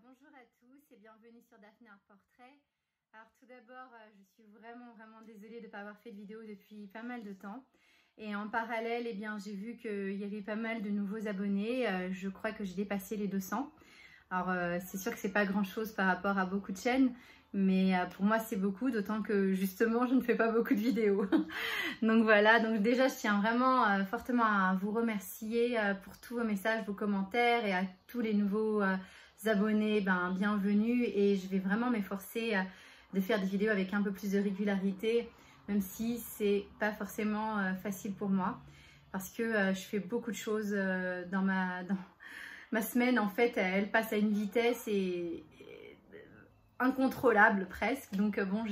Bonjour à tous et bienvenue sur Daphné Art Portrait. Alors tout d'abord, je suis vraiment désolée de ne pas avoir fait de vidéo depuis pas mal de temps. Et en parallèle, eh bien, j'ai vu qu'il y avait pas mal de nouveaux abonnés. Je crois que j'ai dépassé les 200. Alors c'est sûr que c'est pas grand chose par rapport à beaucoup de chaînes, mais pour moi c'est beaucoup, d'autant que justement je ne fais pas beaucoup de vidéos. Donc voilà, donc déjà je tiens vraiment fortement à vous remercier pour tous vos messages, vos commentaires et à tous les nouveaux abonnés, bienvenue, et je vais vraiment m'efforcer de faire des vidéos avec un peu plus de régularité, même si c'est pas forcément facile pour moi, parce que je fais beaucoup de choses dans ma semaine. En fait, elle passe à une vitesse incontrôlable presque. Donc bon,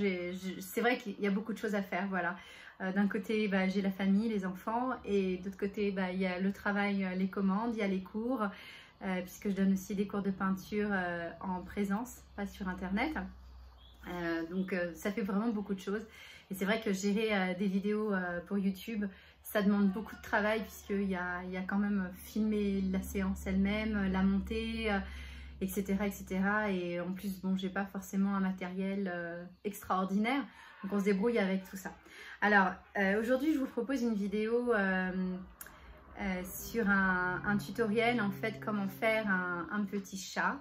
c'est vrai qu'il y a beaucoup de choses à faire, voilà. D'un côté, j'ai la famille, les enfants, et d'autre côté, il y a le travail, les commandes, il y a les cours, puisque je donne aussi des cours de peinture en présence, pas sur internet. Donc ça fait vraiment beaucoup de choses. Et c'est vrai que gérer des vidéos pour YouTube, ça demande beaucoup de travail, puisqu'il y a quand même filmer la séance elle-même, la montée, etc., etc. Et en plus, bon, j'ai pas forcément un matériel extraordinaire, donc on se débrouille avec tout ça. Alors aujourd'hui, je vous propose une vidéo sur un tutoriel, en fait, comment faire un petit chat.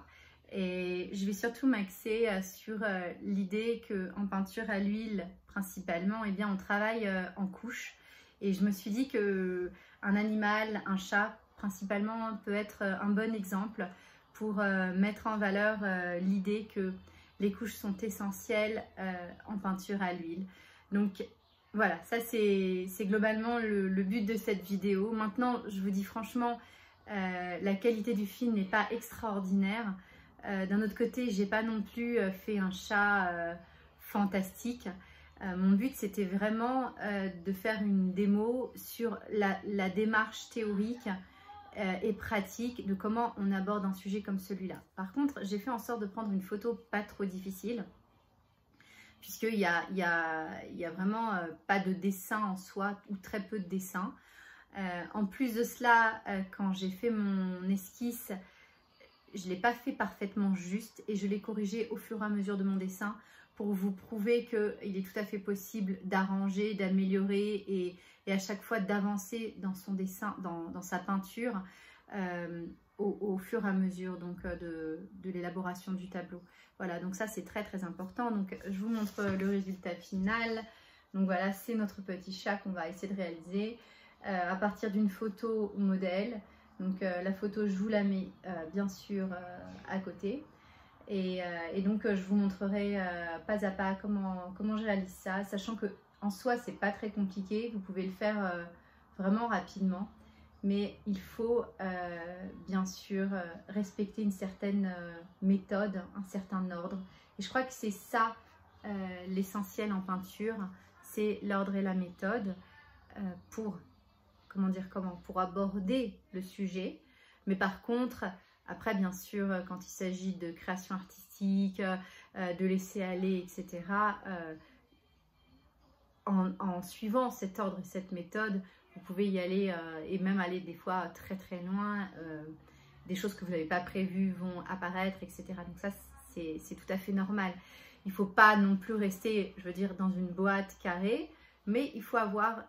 Et je vais surtout m'axer sur l'idée qu'en peinture à l'huile, principalement, eh bien, on travaille en couches. Et je me suis dit qu'un animal, un chat, principalement, peut être un bon exemple pour mettre en valeur l'idée que les couches sont essentielles en peinture à l'huile. Donc voilà, ça c'est globalement le but de cette vidéo. Maintenant, je vous dis franchement, la qualité du film n'est pas extraordinaire. D'un autre côté, j'ai pas non plus fait un chat fantastique. Mon but, c'était vraiment de faire une démo sur la démarche théorique et pratique de comment on aborde un sujet comme celui-là. Par contre, j'ai fait en sorte de prendre une photo pas trop difficile, puisqu'il y a vraiment pas de dessin en soi, ou très peu de dessin. En plus de cela, quand j'ai fait mon esquisse, je ne l'ai pas fait parfaitement juste et je l'ai corrigé au fur et à mesure de mon dessin pour vous prouver qu'il est tout à fait possible d'arranger, d'améliorer et à chaque fois d'avancer dans son dessin, dans sa peinture au fur et à mesure donc, de l'élaboration du tableau. Voilà, donc ça c'est très important. Donc je vous montre le résultat final. Donc voilà, c'est notre petit chat qu'on va essayer de réaliser à partir d'une photo modèle. Donc la photo, je vous la mets bien sûr à côté. Et donc je vous montrerai pas à pas comment je réalise ça, sachant que en soi c'est pas très compliqué, vous pouvez le faire vraiment rapidement, mais il faut bien sûr respecter une certaine méthode, un certain ordre. Et je crois que c'est ça l'essentiel en peinture, c'est l'ordre et la méthode pour aborder le sujet. Mais par contre, après, bien sûr, quand il s'agit de création artistique, de laisser aller, etc., en suivant cet ordre et cette méthode, vous pouvez y aller et même aller des fois très loin. Des choses que vous n'avez pas prévues vont apparaître, etc. Donc ça, c'est tout à fait normal. Il ne faut pas non plus rester, je veux dire, dans une boîte carrée, mais il faut avoir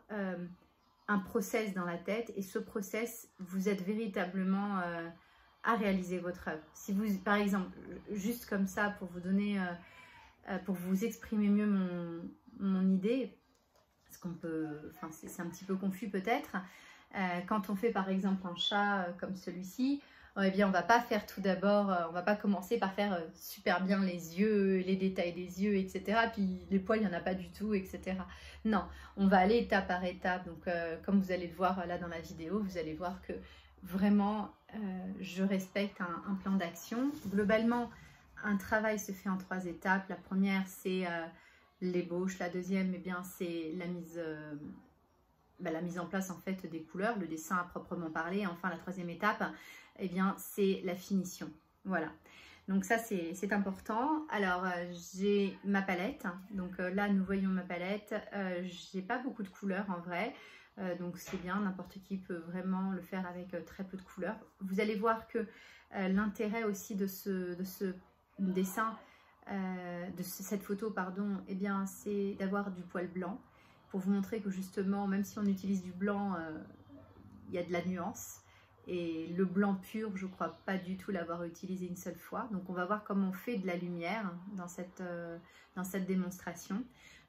un process dans la tête, et ce process, vous êtes véritablement à réaliser votre œuvre. Si vous, par exemple, juste comme ça, pour vous donner, pour vous exprimer mieux mon idée, parce qu'on peut, enfin c'est un petit peu confus peut-être, quand on fait par exemple un chat comme celui-ci, eh bien on va pas faire tout d'abord, on va pas commencer par faire super bien les yeux, les détails des yeux, etc. Puis les poils, il n'y en a pas du tout, etc. Non, on va aller étape par étape. Donc comme vous allez le voir là dans la vidéo, vous allez voir que vraiment je respecte un plan d'action. Globalement, un travail se fait en 3 étapes. La première, c'est l'ébauche. La deuxième, eh bien c'est la mise en place en fait des couleurs, le dessin à proprement parler. Enfin, la troisième étape, eh bien, c'est la finition. Voilà. Donc ça, c'est important. Alors, j'ai ma palette. Donc là, nous voyons ma palette. J'ai pas beaucoup de couleurs en vrai. Donc c'est bien, n'importe qui peut vraiment le faire avec très peu de couleurs. Vous allez voir que l'intérêt aussi de ce dessin, de cette photo, pardon, eh bien c'est d'avoir du poil blanc pour vous montrer que justement, même si on utilise du blanc, il y a de la nuance. Et le blanc pur, je ne crois pas du tout l'avoir utilisé une seule fois. Donc on va voir comment on fait de la lumière dans cette démonstration.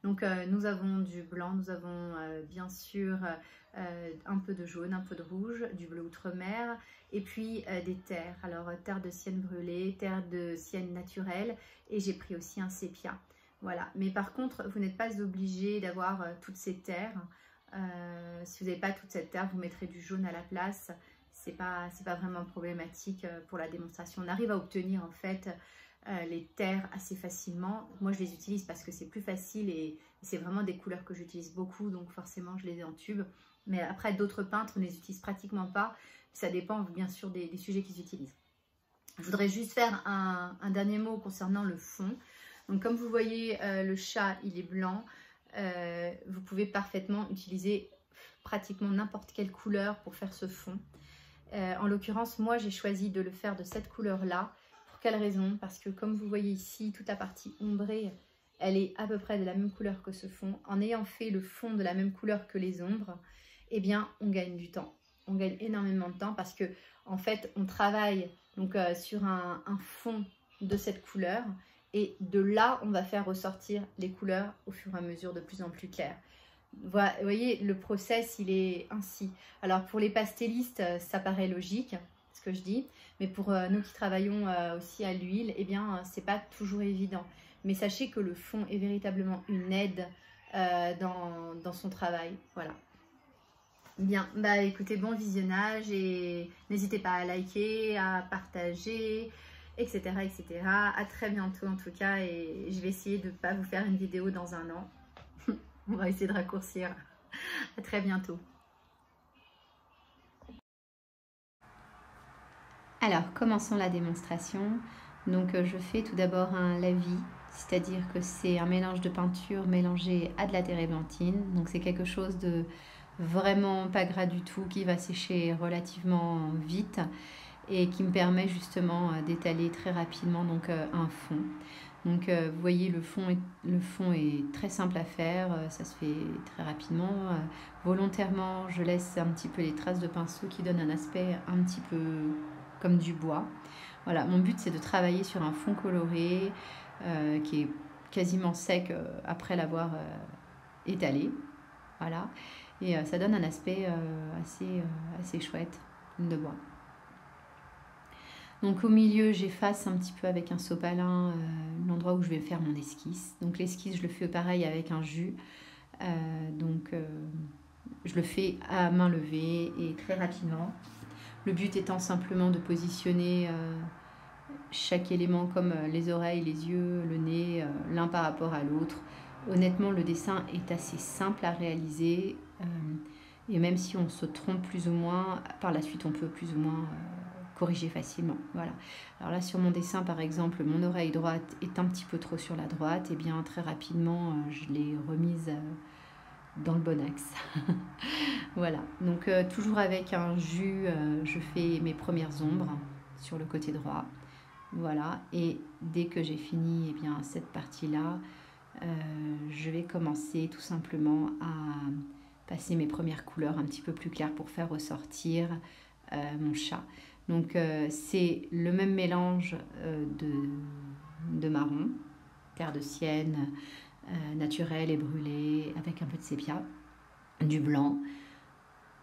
Donc nous avons du blanc, nous avons bien sûr un peu de jaune, un peu de rouge, du bleu outre-mer et puis des terres. Alors terre de sienne brûlée, terre de sienne naturelle et j'ai pris aussi un sépia. Voilà, mais par contre vous n'êtes pas obligé d'avoir toutes ces terres. Si vous n'avez pas toute cette terre, vous mettrez du jaune à la place. C'est pas vraiment problématique pour la démonstration. On arrive à obtenir en fait les terres assez facilement. Moi je les utilise parce que c'est plus facile et c'est vraiment des couleurs que j'utilise beaucoup, donc forcément je les ai en tube. Mais après d'autres peintres ne les utilisent pratiquement pas. Ça dépend bien sûr des sujets qu'ils utilisent. Je voudrais juste faire un dernier mot concernant le fond. Donc comme vous voyez le chat il est blanc. Vous pouvez parfaitement utiliser pratiquement n'importe quelle couleur pour faire ce fond. En l'occurrence, moi j'ai choisi de le faire de cette couleur-là. Pour quelle raison? Parce que comme vous voyez ici, toute la partie ombrée, elle est à peu près de la même couleur que ce fond. En ayant fait le fond de la même couleur que les ombres, eh bien on gagne du temps. On gagne énormément de temps parce que en fait on travaille donc, sur un fond de cette couleur. Et de là, on va faire ressortir les couleurs au fur et à mesure de plus en plus claires. Vous voyez, le process, il est ainsi. Alors, pour les pastellistes, ça paraît logique, ce que je dis. Mais pour nous qui travaillons aussi à l'huile, eh bien, c'est pas toujours évident. Mais sachez que le fond est véritablement une aide dans son travail. Voilà. Bien, bah écoutez, bon visionnage et n'hésitez pas à liker, à partager, etc., etc. À très bientôt en tout cas et je vais essayer de ne pas vous faire une vidéo dans un an. On va essayer de raccourcir. À très bientôt. Alors, commençons la démonstration. Donc, je fais tout d'abord un lavis, c'est-à-dire que c'est un mélange de peinture mélangé à de la térébenthine. Donc, c'est quelque chose de vraiment pas gras du tout, qui va sécher relativement vite et qui me permet justement d'étaler très rapidement donc un fond. Donc vous voyez le fond est très simple à faire, ça se fait très rapidement. Volontairement je laisse un petit peu les traces de pinceau qui donnent un aspect un petit peu comme du bois. Voilà, mon but c'est de travailler sur un fond coloré qui est quasiment sec après l'avoir étalé. Voilà, et ça donne un aspect assez chouette de bois. Donc au milieu, j'efface un petit peu avec un sopalin l'endroit où je vais faire mon esquisse. Donc l'esquisse, je le fais pareil avec un jus. Je le fais à main levée et très rapidement. Le but étant simplement de positionner chaque élément comme les oreilles, les yeux, le nez, l'un par rapport à l'autre. Honnêtement, le dessin est assez simple à réaliser. Et même si on se trompe plus ou moins, par la suite on peut plus ou moins corriger facilement. Voilà. Alors là sur mon dessin par exemple, mon oreille droite est un petit peu trop sur la droite, et bien très rapidement je l'ai remise dans le bon axe. Voilà. Donc toujours avec un jus, je fais mes premières ombres sur le côté droit. Voilà. Et dès que j'ai fini bien cette partie-là, je vais commencer tout simplement à passer mes premières couleurs un petit peu plus claires pour faire ressortir mon chat. Donc c'est le même mélange de marron, terre de sienne, naturelle et brûlée, avec un peu de sépia, du blanc.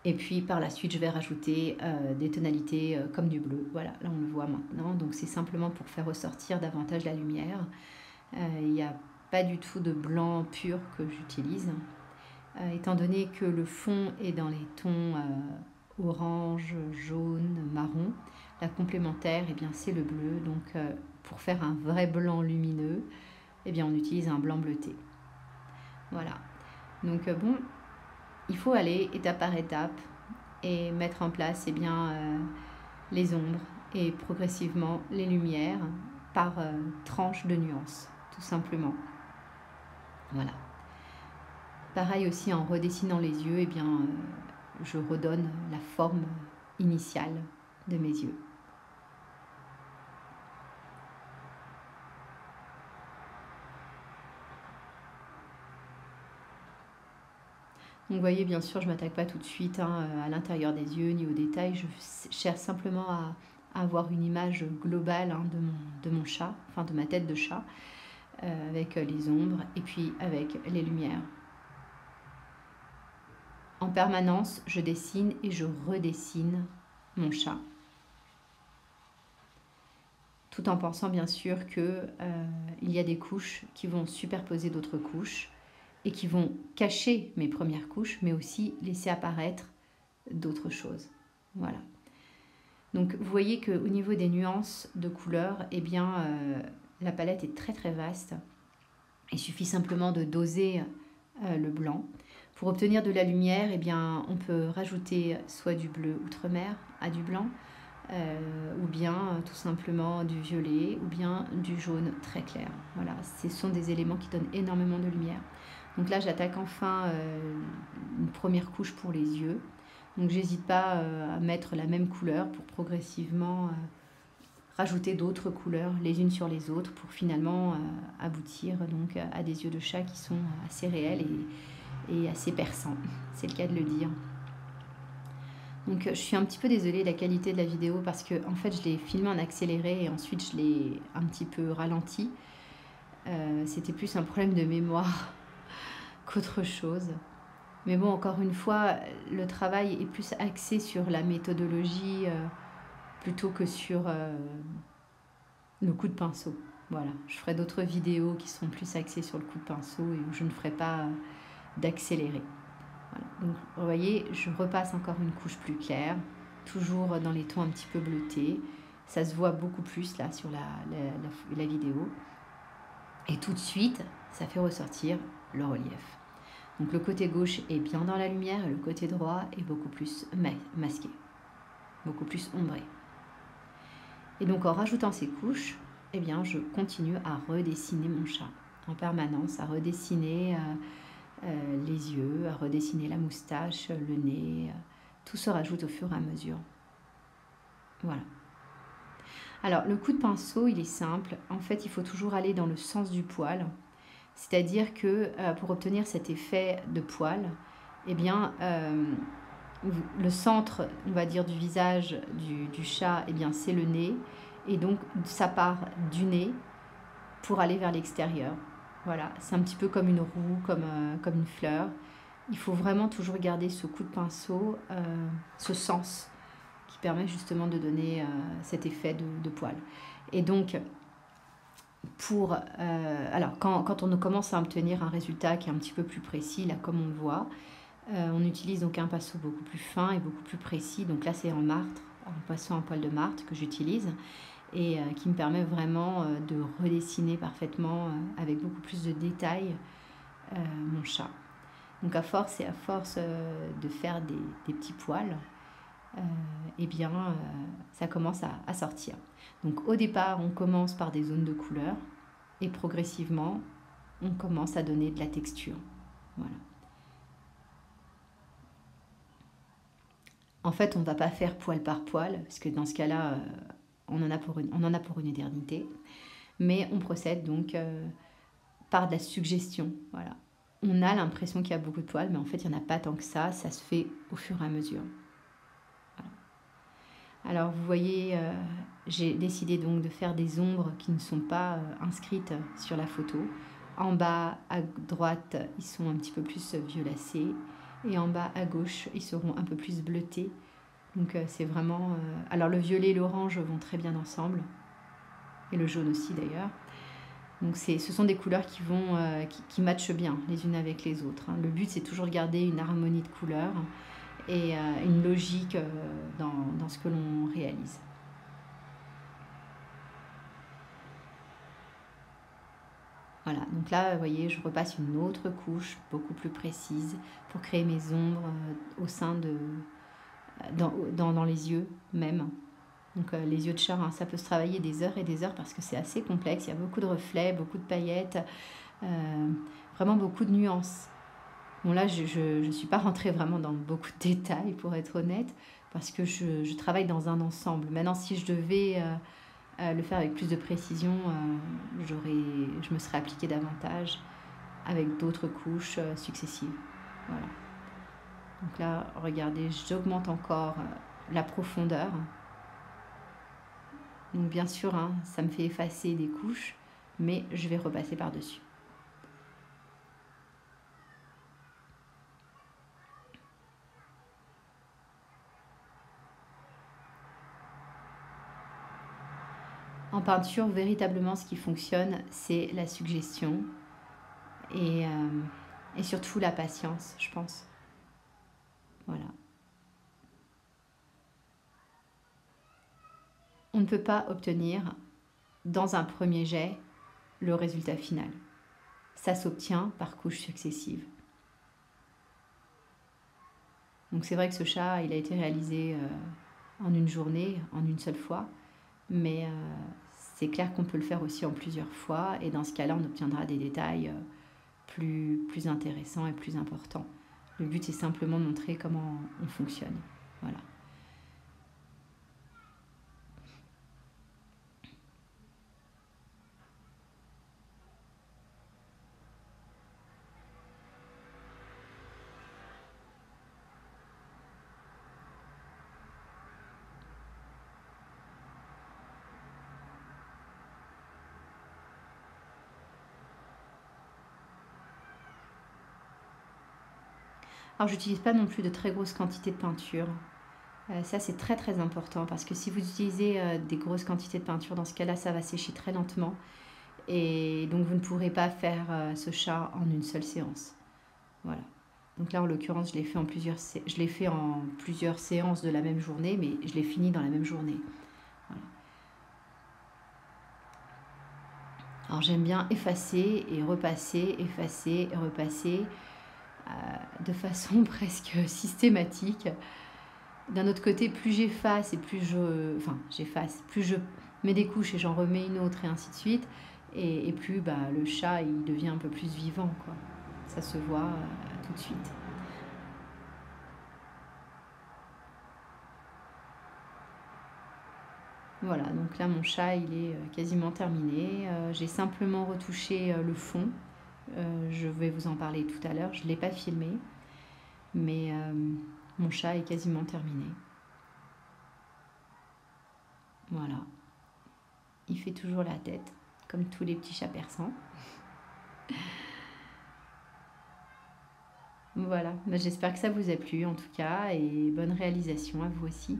Et puis par la suite, je vais rajouter des tonalités comme du bleu. Voilà, là on le voit maintenant. Donc c'est simplement pour faire ressortir davantage la lumière. Il n'y a pas du tout de blanc pur que j'utilise. Étant donné que le fond est dans les tons orange, jaune, marron, la complémentaire, eh bien, c'est le bleu. Donc, pour faire un vrai blanc lumineux, eh bien, on utilise un blanc bleuté. Voilà. Donc, bon, il faut aller étape par étape et mettre en place eh bien, les ombres et progressivement les lumières par tranches de nuances, tout simplement. Voilà. Pareil aussi, en redessinant les yeux, eh bien, je redonne la forme initiale de mes yeux. Donc vous voyez, bien sûr, je ne m'attaque pas tout de suite à l'intérieur des yeux ni aux détails. Je cherche simplement à avoir une image globale de mon chat, enfin de ma tête de chat, avec les ombres et puis avec les lumières. En permanence, je dessine et je redessine mon chat. Tout en pensant bien sûr qu'il y a des couches qui vont superposer d'autres couches et qui vont cacher mes premières couches, mais aussi laisser apparaître d'autres choses. Voilà. Donc vous voyez qu'au niveau des nuances de couleurs, eh bien, la palette est très très vaste. Il suffit simplement de doser le blanc. Pour obtenir de la lumière, eh bien, on peut rajouter soit du bleu outre-mer à du blanc, ou bien tout simplement du violet, ou bien du jaune très clair. Voilà, ce sont des éléments qui donnent énormément de lumière. Donc là, j'attaque enfin une première couche pour les yeux. Donc j'hésite pas à mettre la même couleur pour progressivement rajouter d'autres couleurs les unes sur les autres pour finalement aboutir donc à des yeux de chat qui sont assez réels et assez perçants. C'est le cas de le dire. Donc je suis un petit peu désolée de la qualité de la vidéo parce que en fait je l'ai filmé en accéléré et ensuite je l'ai un petit peu ralenti. C'était plus un problème de mémoire qu'autre chose. Mais bon, encore une fois, le travail est plus axé sur la méthodologie plutôt que sur le coup de pinceau. Voilà, je ferai d'autres vidéos qui seront plus axées sur le coup de pinceau et où je ne ferai pas d'accéléré. Voilà. Donc, vous voyez, je repasse encore une couche plus claire, toujours dans les tons un petit peu bleutés. Ça se voit beaucoup plus là sur la vidéo. Et tout de suite, ça fait ressortir le relief. Donc le côté gauche est bien dans la lumière et le côté droit est beaucoup plus masqué, beaucoup plus ombré. Et donc en rajoutant ces couches, eh bien, je continue à redessiner mon chat en permanence, à redessiner les yeux, à redessiner la moustache, le nez. Tout se rajoute au fur et à mesure. Voilà. Alors le coup de pinceau, il est simple. En fait, il faut toujours aller dans le sens du poil. C'est-à-dire que pour obtenir cet effet de poil, eh bien, le centre, on va dire, du visage du chat, eh bien, c'est le nez. Et donc, ça part du nez pour aller vers l'extérieur. Voilà, c'est un petit peu comme une roue, comme une fleur. Il faut vraiment toujours garder ce coup de pinceau, ce sens qui permet justement de donner cet effet de poil. Et donc, alors quand on commence à obtenir un résultat qui est un petit peu plus précis, là comme on le voit, on utilise donc un pinceau beaucoup plus fin et beaucoup plus précis. Donc là c'est en martre, en pinceau en poil de martre que j'utilise et qui me permet vraiment de redessiner parfaitement avec beaucoup plus de détails mon chat. Donc à force de faire des petits poils, eh bien ça commence à sortir. Donc au départ, on commence par des zones de couleur et progressivement, on commence à donner de la texture. Voilà. En fait, on ne va pas faire poil par poil, parce que dans ce cas-là, on en a pour une éternité. Mais on procède donc par de la suggestion. Voilà. On a l'impression qu'il y a beaucoup de poils, mais en fait, il n'y en a pas tant que ça. Ça se fait au fur et à mesure. Alors vous voyez, j'ai décidé donc de faire des ombres qui ne sont pas inscrites sur la photo. En bas à droite, ils sont un petit peu plus violacés et en bas à gauche, ils seront un peu plus bleutés. Donc c'est vraiment... Alors le violet et l'orange vont très bien ensemble et le jaune aussi d'ailleurs. Donc ce sont des couleurs qui matchent bien les unes avec les autres. Hein. Le but c'est toujours de garder une harmonie de couleurs et une logique dans ce que l'on réalise. Voilà, donc là, vous voyez, je repasse une autre couche beaucoup plus précise pour créer mes ombres au sein dans les yeux même. Donc les yeux de chat, hein, ça peut se travailler des heures et des heures parce que c'est assez complexe. Il y a beaucoup de reflets, beaucoup de paillettes, vraiment beaucoup de nuances. Bon là, je ne suis pas rentrée vraiment dans beaucoup de détails pour être honnête, parce que je travaille dans un ensemble. Maintenant, si je devais le faire avec plus de précision, je me serais appliquée davantage avec d'autres couches successives. Voilà. Donc là, regardez, j'augmente encore la profondeur. Donc bien sûr, hein, ça me fait effacer des couches, mais je vais repasser par-dessus. En peinture, véritablement, ce qui fonctionne, c'est la suggestion et surtout la patience, je pense. Voilà. On ne peut pas obtenir, dans un premier jet, le résultat final. Ça s'obtient par couches successives. Donc c'est vrai que ce chat, il a été réalisé en une journée, en une seule fois, mais c'est clair qu'on peut le faire aussi en plusieurs fois, et dans ce cas-là, on obtiendra des détails plus intéressants et plus importants. Le but est simplement de montrer comment on fonctionne. Voilà. Alors, j'utilise pas non plus de très grosses quantités de peinture. Ça, c'est très très important parce que si vous utilisez des grosses quantités de peinture, dans ce cas-là, ça va sécher très lentement. Et donc, vous ne pourrez pas faire ce chat en une seule séance. Voilà. Donc là, en l'occurrence, je l'ai fait en plusieurs séances de la même journée, mais je l'ai fini dans la même journée. Voilà. Alors, j'aime bien effacer et repasser, de façon presque systématique. D'un autre côté, plus j'efface et plus plus je mets des couches et j'en remets une autre et ainsi de suite, et plus le chat il devient un peu plus vivant, quoi. Ça se voit tout de suite. Voilà, donc là mon chat il est quasiment terminé. J'ai simplement retouché le fond. Je vais vous en parler tout à l'heure. Je ne l'ai pas filmé, mais mon chat est quasiment terminé. Voilà. Il fait toujours la tête, comme tous les petits chats persans. Voilà, j'espère que ça vous a plu en tout cas, et bonne réalisation à vous aussi.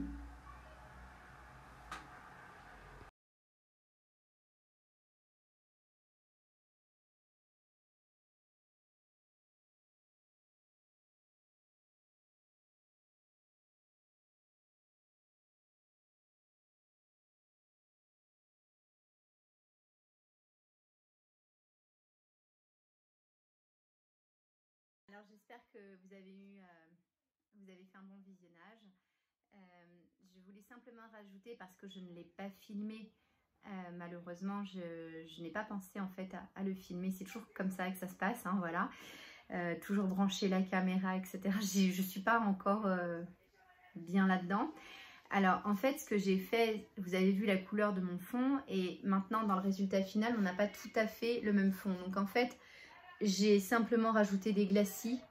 Alors j'espère que vous avez fait un bon visionnage. Je voulais simplement rajouter, parce que je ne l'ai pas filmé, malheureusement, je n'ai pas pensé en fait à le filmer. C'est toujours comme ça que ça se passe, hein, voilà. Toujours brancher la caméra, etc. Je ne suis pas encore bien là-dedans. Alors en fait, ce que j'ai fait, vous avez vu la couleur de mon fond, et maintenant dans le résultat final, on n'a pas tout à fait le même fond. Donc en fait, j'ai simplement rajouté des glacis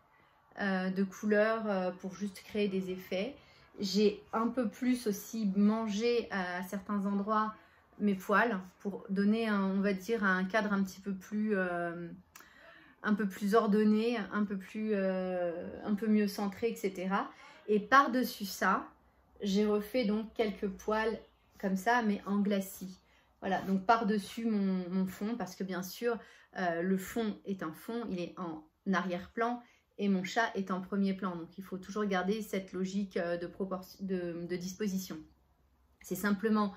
de couleurs pour juste créer des effets. J'ai un peu plus aussi mangé à certains endroits mes poils pour donner, on va dire, un cadre un petit peu plus ordonné, un peu mieux centré, etc. Et par-dessus ça, j'ai refait donc quelques poils comme ça, mais en glacis. Voilà, donc par-dessus mon fond, parce que bien sûr, le fond est un fond, il est en arrière-plan, et mon chat est en premier plan. Donc il faut toujours garder cette logique de disposition. C'est simplement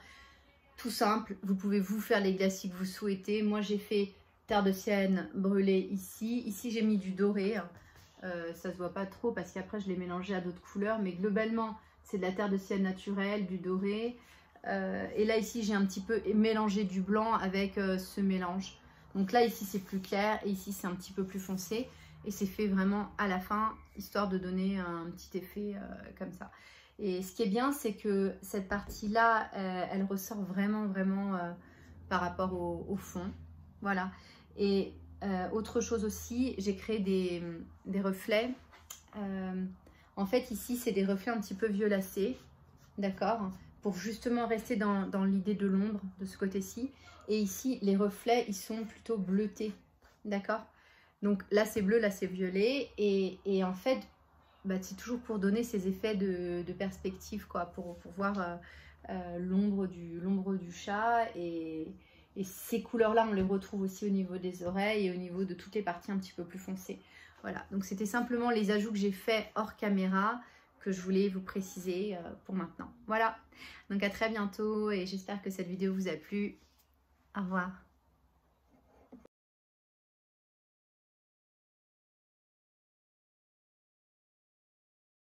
tout simple. Vous pouvez vous faire les glacis que vous souhaitez. Moi j'ai fait terre de sienne brûlée ici. Ici j'ai mis du doré. Ça se voit pas trop parce qu'après je l'ai mélangé à d'autres couleurs. Mais globalement c'est de la terre de sienne naturelle, du doré. Et là ici j'ai un petit peu mélangé du blanc avec ce mélange. Donc là ici c'est plus clair et ici c'est un petit peu plus foncé. et c'est fait vraiment à la fin, histoire de donner un petit effet comme ça. Et ce qui est bien, c'est que cette partie-là, elle ressort vraiment par rapport au fond. Voilà. Et autre chose aussi, j'ai créé des reflets. En fait, ici, c'est des reflets un petit peu violacés, d'accord, pour justement rester dans l'idée de l'ombre de ce côté-ci. Et ici, les reflets, ils sont plutôt bleutés, d'accord. Donc là, c'est bleu, là, c'est violet. Et en fait, bah, c'est toujours pour donner ces effets de perspective, quoi, pour voir l'ombre du chat. Et ces couleurs-là, on les retrouve aussi au niveau des oreilles et au niveau de toutes les parties un petit peu plus foncées. Voilà, donc c'était simplement les ajouts que j'ai faits hors caméra que je voulais vous préciser pour maintenant. Voilà, donc à très bientôt et j'espère que cette vidéo vous a plu. Au revoir.